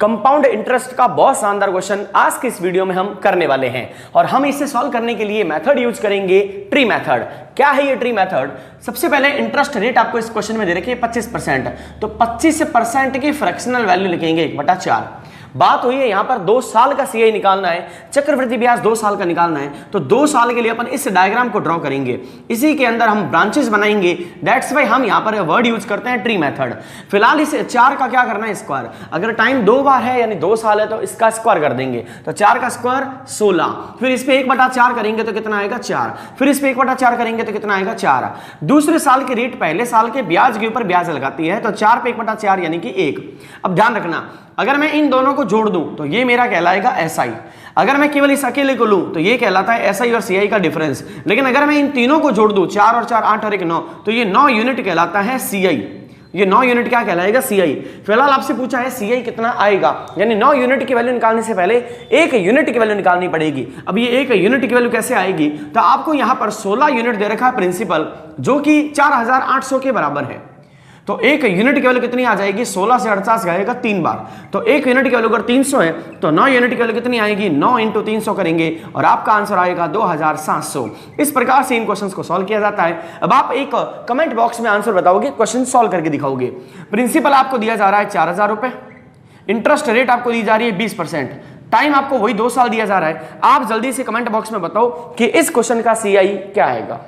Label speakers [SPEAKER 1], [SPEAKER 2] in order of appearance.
[SPEAKER 1] Compound interest का बहुत शानदार क्वेश्चन आज के इस वीडियो में हम करने वाले हैं और हम इसे सॉल्व करने के लिए मेथड यूज करेंगे ट्री मेथड। क्या है ये ट्री मेथड? सबसे पहले इंटरेस्ट रेट आपको इस क्वेश्चन में दे रखी है 25%, तो 25% की फ्रैक्शनल वैल्यू लिखेंगे 1/4। बात हुई है यहां पर 2 साल का सीआई निकालना है, चक्रवृद्धि ब्याज 2 साल का निकालना है, तो 2 साल के लिए अपन इस डायग्राम को ड्रॉ करेंगे, इसी के अंदर हम ब्रांचेस बनाएंगे। दैट्स वाई हम यहां पर वर्ड यूज करते हैं ट्री मेथड। फिलहाल इस 4 का क्या करना है स्क्वायर, अगर टाइम 2 बार है यानी 2 साल है तो इसका स्क्वायर कर देंगे, तो 4 का स्क्वायर 16, फिर इस पे 1/4 करेंगे तो कितना आएगा 4, फिर इस पे 1/4 करेंगे तो कितना आएगा 4। दूसरे साल की रेट पहले साल के ब्याज के ऊपर ब्याज लगाती है, तो 4 पे 1/4 यानी कि 1। अब ध्यान रखना, अगर मैं इन दोनों को जोड़ दूं तो ये मेरा कहलाएगा एसआई, अगर मैं केवल इस अकेले को लूं तो ये कहलाता है एसआई और सीआई का डिफरेंस। लेकिन अगर मैं इन तीनों को जोड़ दूं 4 और 4 8 और 1 9, तो ये 9 यूनिट कहलाता है सीआई। ये 9 यूनिट क्या कहलाएगा सीआई। फिलहाल आपसे पूछा है सीआई कितना आएगा, यानी 9 यूनिट की वैल्यू निकालने से पहले 1 यूनिट की वैल्यू निकालनी पड़ेगी। अब ये 1 यूनिट की वैल्यू कैसे आएगी, तो आपको यहां पर 16 यूनिट दे रखा है प्रिंसिपल, जो कि 4800 के बराबर है। तो 1 यूनिट की वैल्यू कितनी आ जाएगी, 16 से 48 जाएगा 3 बार, तो 1 यूनिट की वैल्यू अगर 300 है तो 9 यूनिट की वैल्यू कितनी आएगी, 9 × 300 करेंगे और आपका आंसर आएगा 2700। इस प्रकार से इन क्वेश्चंस को सॉल्व किया जाता है। अब आप एक कमेंट बॉक्स में आंसर बताओगे, क्वेश्चन सॉल्व करके दिखाओगे। प्रिंसिपल आपको दिया जा रहा है 4000 रुपए, इंटरेस्ट रेट आपको दी जा रही है 20%, टाइम आपको वही 2 साल दिया जा रहा है। आप जल्दी से कमेंट बॉक्स में बताओ कि इस क्वेश्चन का सीआई क्या आएगा।